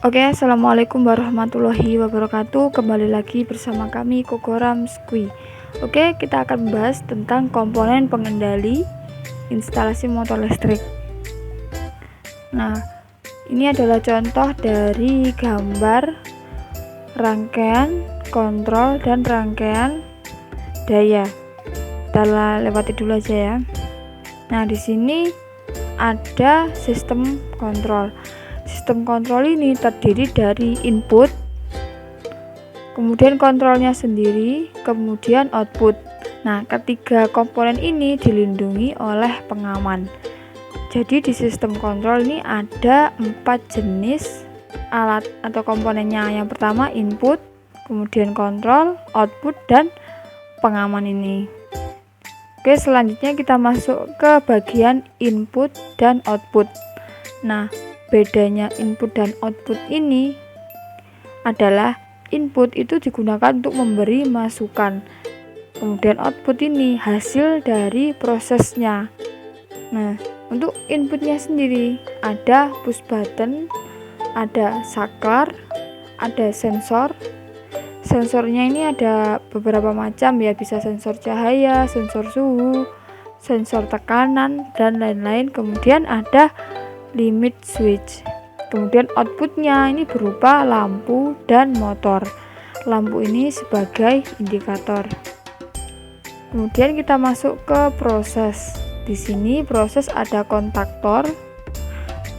Oke, assalamualaikum warahmatullahi wabarakatuh. Kembali lagi bersama kami Kokoram Squi. Oke, kita akan membahas tentang komponen pengendali instalasi motor listrik. Nah, ini adalah contoh dari gambar rangkaian kontrol dan rangkaian daya. Kita lewati dulu aja ya. Nah, di sini ada sistem kontrol. Sistem kontrol ini terdiri dari input, kemudian kontrolnya sendiri, kemudian output. Nah, ketiga komponen ini dilindungi oleh pengaman. Jadi di sistem kontrol ini ada 4 jenis alat atau komponennya. Yang pertama input, kemudian kontrol, output, dan pengaman ini. Oke, selanjutnya kita masuk ke bagian input dan output. Nah, bedanya input dan output ini adalah input itu digunakan untuk memberi masukan, kemudian output ini hasil dari prosesnya. Nah, untuk inputnya sendiri ada push button, ada saklar, ada sensor. Sensornya ini ada beberapa macam ya, bisa sensor cahaya, sensor suhu, sensor tekanan, dan lain-lain. Kemudian ada limit switch. Kemudian outputnya ini berupa lampu dan motor. Lampu ini sebagai indikator. Kemudian kita masuk ke proses. Di sini proses ada kontaktor,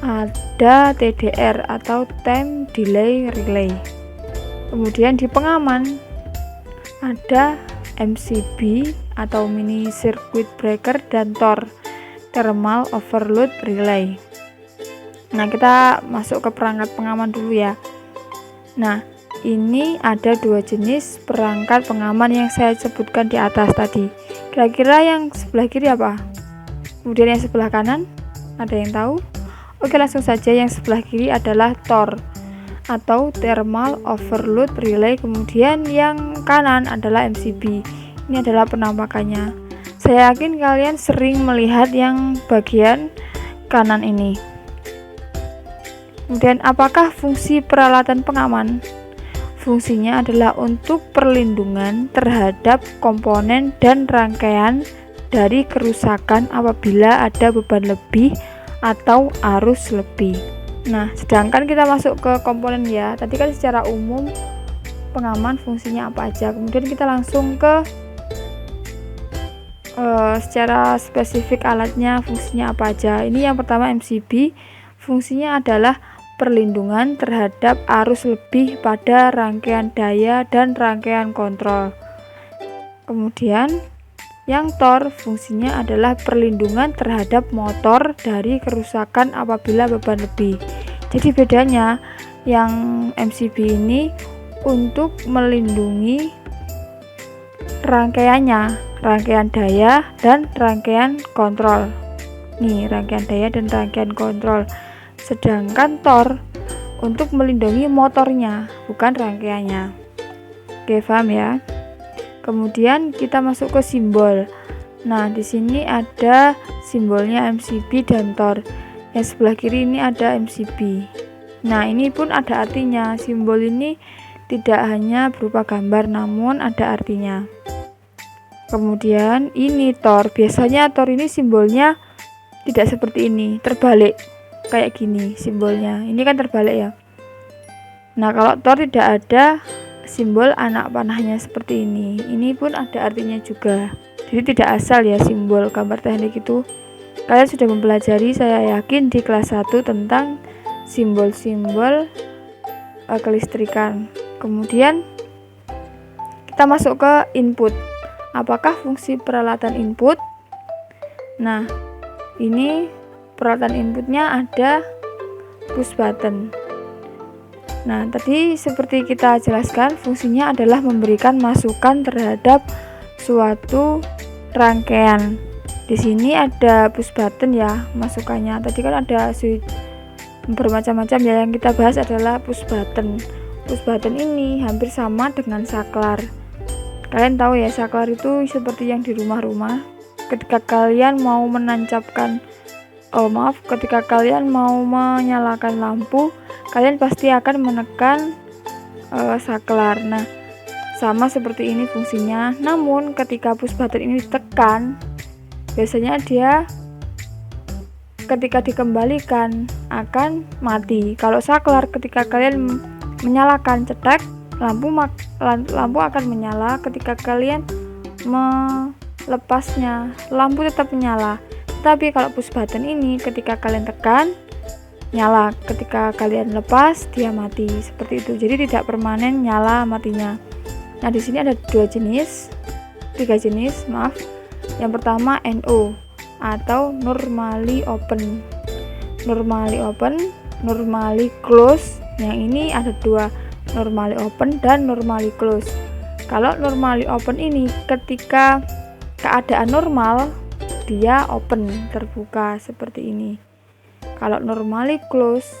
ada TDR atau time delay relay. Kemudian di pengaman ada MCB atau mini circuit breaker dan TOR, thermal overload relay. Nah, kita masuk ke perangkat pengaman dulu ya. Nah, ini ada 2 jenis perangkat pengaman yang saya sebutkan di atas tadi. Kira-kira yang sebelah kiri apa? Kemudian yang sebelah kanan? Ada yang tahu? Oke, langsung saja. Yang sebelah kiri adalah TOR atau thermal overload relay. Kemudian yang kanan adalah MCB. Ini adalah penampakannya. Saya yakin kalian sering melihat yang bagian kanan ini. Kemudian apakah fungsi peralatan pengaman? Fungsinya adalah untuk perlindungan terhadap komponen dan rangkaian dari kerusakan apabila ada beban lebih atau arus lebih. Nah, sedangkan kita masuk ke komponen ya. Tadi kan secara umum pengaman fungsinya apa aja. Kemudian kita langsung ke secara spesifik alatnya fungsinya apa aja. Ini yang pertama MCB. Fungsinya adalah perlindungan terhadap arus lebih pada rangkaian daya dan rangkaian kontrol. Kemudian yang TOR fungsinya adalah perlindungan terhadap motor dari kerusakan apabila beban lebih. Jadi bedanya yang MCB ini untuk melindungi rangkaiannya, rangkaian daya dan rangkaian kontrol. Nih, rangkaian daya dan rangkaian kontrol. Sedangkan TOR untuk melindungi motornya, bukan rangkaiannya. Oke, paham ya? Kemudian kita masuk ke simbol. Nah, di sini ada simbolnya MCB dan TOR. Yang sebelah kiri ini ada MCB. Nah, ini pun ada artinya. Simbol ini tidak hanya berupa gambar, namun ada artinya. Kemudian ini TOR. Biasanya TOR ini simbolnya tidak seperti ini, terbalik. Kayak gini simbolnya, ini kan terbalik ya. Nah, kalau TOR tidak ada simbol anak panahnya seperti ini pun ada artinya juga. Jadi tidak asal ya simbol gambar teknik itu. Kalian sudah mempelajari, saya yakin, di kelas 1 tentang simbol-simbol kelistrikan. Kemudian kita masuk ke input. Apakah fungsi peralatan input? Nah, ini peralatan inputnya ada push button. Nah, tadi seperti kita jelaskan, fungsinya adalah memberikan masukan terhadap suatu rangkaian. Di sini ada push button ya masukannya. Tadi kan ada switch bermacam-macam ya, yang kita bahas adalah push button. Push button ini hampir sama dengan saklar. Kalian tahu ya, saklar itu seperti yang di rumah-rumah. Ketika kalian mau menancapkan ketika kalian mau menyalakan lampu, kalian pasti akan menekan saklar. Nah, sama seperti ini fungsinya. Namun ketika push button ini ditekan, biasanya dia ketika dikembalikan akan mati. Kalau saklar ketika kalian menyalakan cetek, lampu akan menyala. Ketika kalian melepasnya, lampu tetap menyala. Tapi kalau push button ini ketika kalian tekan nyala, ketika kalian lepas dia mati, seperti itu. Jadi tidak permanen nyala matinya. Nah, di sini ada tiga jenis. Yang pertama NO atau normally open. Normally close. Yang ini ada dua, normally open dan normally close. Kalau normally open ini ketika keadaan normal dia open, terbuka seperti ini. Kalau normally close,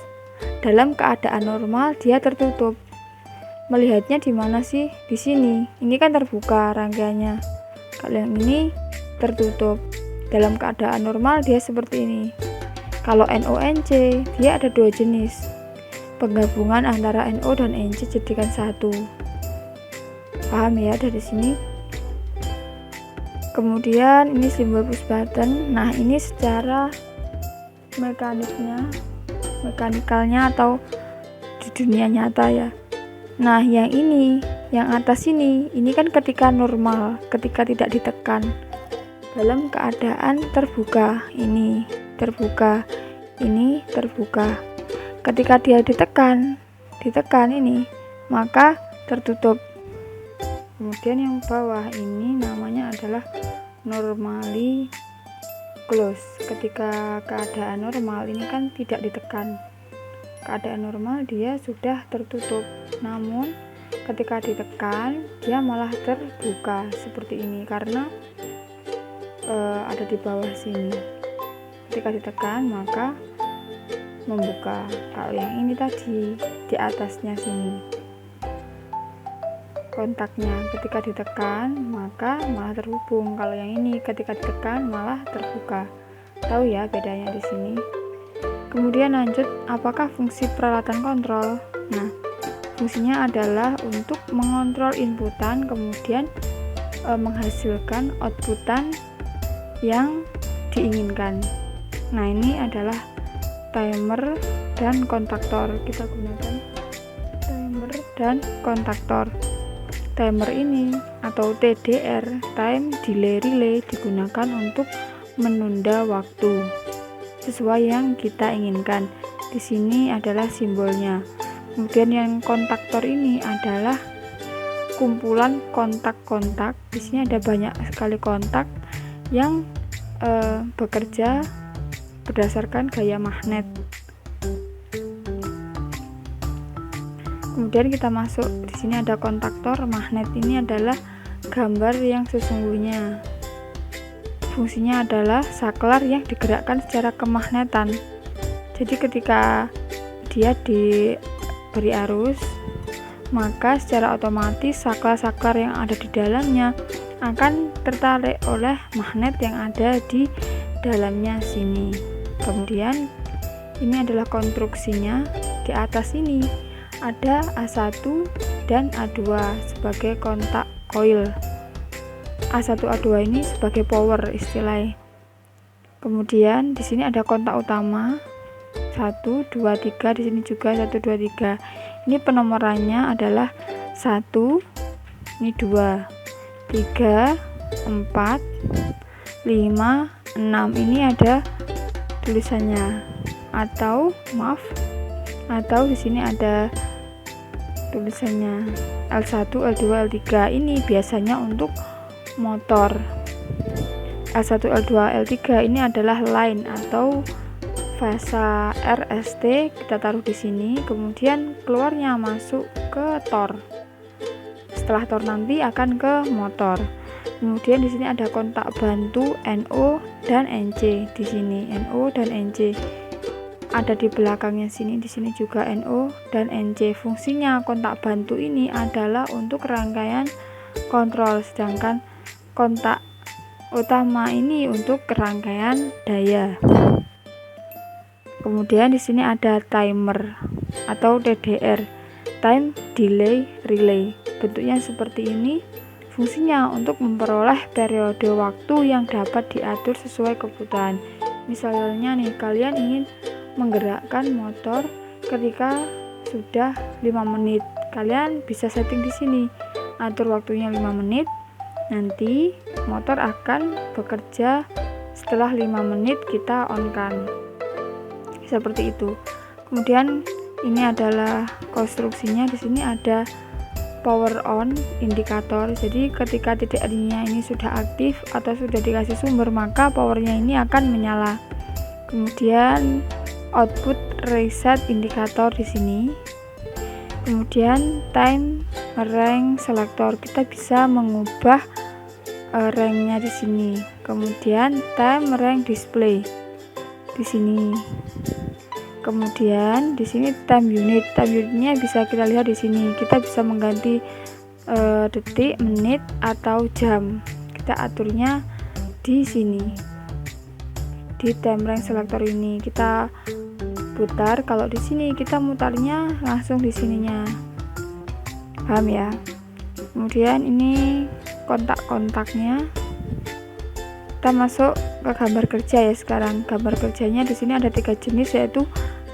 dalam keadaan normal dia tertutup. Melihatnya di mana sih? Di sini. Ini kan terbuka rangkaiannya. Kalau yang ini tertutup. Dalam keadaan normal dia seperti ini. Kalau NO/NC, dia ada dua jenis. Penggabungan antara NO dan NC jadikan satu. Paham ya dari sini? Kemudian ini simbol push button. Nah, ini secara mekanikalnya atau di dunia nyata ya. Nah, yang ini, yang atas ini kan ketika normal, ketika tidak ditekan, dalam keadaan terbuka. Ini terbuka, ini terbuka. Ketika dia ditekan ini, maka tertutup. Kemudian yang bawah ini namanya adalah normally close. Ketika keadaan normal ini kan tidak ditekan, keadaan normal dia sudah tertutup. Namun ketika ditekan dia malah terbuka seperti ini karena ada di bawah sini. Ketika ditekan maka membuka. Kalau yang ini tadi di atasnya sini kontaknya, ketika ditekan maka malah terhubung. Kalau yang ini ketika ditekan malah terbuka. Tahu ya bedanya di sini. Kemudian lanjut, apakah fungsi peralatan kontrol? Nah, fungsinya adalah untuk mengontrol inputan, kemudian menghasilkan outputan yang diinginkan. Nah, ini adalah timer dan kontaktor. Kita gunakan timer dan kontaktor. Timer ini atau TDR, time delay relay, digunakan untuk menunda waktu sesuai yang kita inginkan. Di sini adalah simbolnya. Kemudian yang kontaktor ini adalah kumpulan kontak-kontak. Di sini ada banyak sekali kontak yang bekerja berdasarkan gaya magnet. Kemudian kita masuk, di sini ada kontaktor magnet. Ini adalah gambar yang sesungguhnya. Fungsinya adalah saklar yang digerakkan secara kemagnetan. Jadi ketika dia diberi arus, maka secara otomatis saklar-saklar yang ada di dalamnya akan tertarik oleh magnet yang ada di dalamnya sini. Kemudian ini adalah konstruksinya. Di atas ini ada A1 dan A2 sebagai kontak coil. A1 A2 ini sebagai power istilahnya. Kemudian di sini ada kontak utama 1 2 3, di sini juga 1 2 3. Ini penomorannya adalah 1, ini 2, 3, 4, 5, 6. Ini ada tulisannya atau di sini ada tulisannya L1, L2, L3. Ini biasanya untuk motor. L1, L2, L3 ini adalah line atau fasa RST, kita taruh di sini. Kemudian keluarnya masuk ke tor. Setelah tor nanti akan ke motor. Kemudian di sini ada kontak bantu NO dan NC. Di sini NO dan NC. Ada di belakangnya sini, di sini juga NO dan NC. Fungsinya kontak bantu ini adalah untuk rangkaian kontrol, sedangkan kontak utama ini untuk rangkaian daya. Kemudian di sini ada timer. atau TDR, time delay relay. Bentuknya seperti ini. Fungsinya untuk memperoleh periode waktu yang dapat diatur sesuai kebutuhan. Misalnya nih, kalian ingin menggerakkan motor ketika sudah 5 menit. Kalian bisa setting di sini. Atur waktunya 5 menit. Nanti motor akan bekerja setelah 5 menit kita on kan. Seperti itu. Kemudian ini adalah konstruksinya. Di sini ada power on indikator. Jadi ketika titik-nya ini sudah aktif atau sudah dikasih sumber, maka powernya ini akan menyala. Kemudian output reset indikator di sini. Kemudian time rank selector, kita bisa mengubah ranknya di sini. Kemudian time rank display di sini. Kemudian di sini time unit. Time unitnya bisa kita lihat di sini. Kita bisa mengganti detik, menit atau jam. Kita aturnya di sini. Di time rank selector ini kita putar. Kalau di sini kita mutarnya langsung di sininya. Paham ya? Kemudian ini kontak-kontaknya. Kita masuk ke gambar kerja ya sekarang. Gambar kerjanya di sini ada 3 jenis, yaitu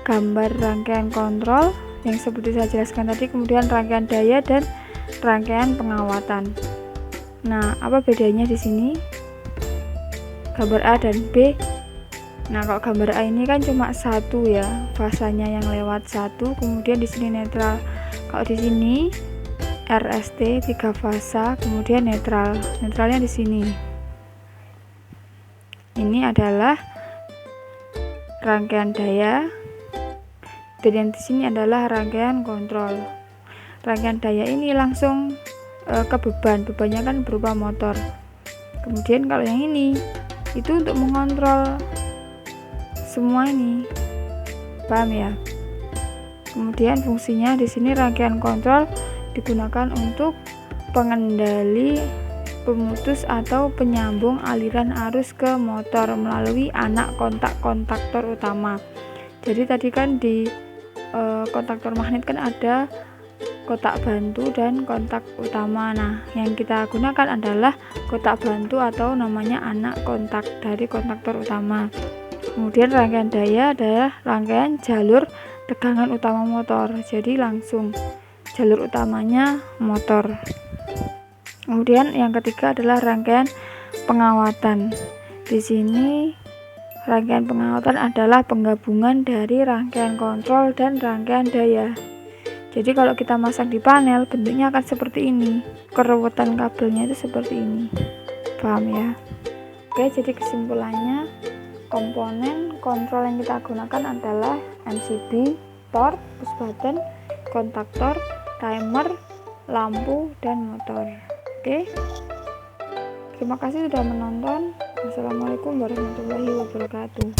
gambar rangkaian kontrol yang seperti saya jelaskan tadi, kemudian rangkaian daya dan rangkaian pengawatan. Nah, apa bedanya di sini? Gambar A dan B. Nah, kalau gambar A ini kan cuma satu ya, fasanya yang lewat satu, kemudian di sini netral. Kalau di sini RST 3 fasa, kemudian netral. Netralnya di sini. Ini adalah rangkaian daya. Dan yang di sini adalah rangkaian kontrol. Rangkaian daya ini langsung ke bebannya kan berupa motor. Kemudian kalau yang ini itu untuk mengontrol semua ini. Paham ya? Kemudian fungsinya di sini rangkaian kontrol digunakan untuk pengendali pemutus atau penyambung aliran arus ke motor melalui anak kontaktor utama. Jadi tadi kan di kontaktor magnet kan ada kotak bantu dan kontak utama. Nah, yang kita gunakan adalah kotak bantu atau namanya anak kontak dari kontaktor utama. Kemudian rangkaian daya adalah rangkaian jalur tegangan utama motor. Jadi langsung jalur utamanya motor. Kemudian yang ketiga adalah rangkaian pengawatan. Di sini rangkaian pengawatan adalah penggabungan dari rangkaian kontrol dan rangkaian daya. Jadi kalau kita masang di panel, bentuknya akan seperti ini. Keruwetan kabelnya itu seperti ini. Paham ya? Oke, jadi kesimpulannya, komponen kontrol yang kita gunakan adalah MCB, torque, push button, kontaktor, timer, lampu, dan motor. Oke, terima kasih sudah menonton. Wassalamualaikum warahmatullahi wabarakatuh.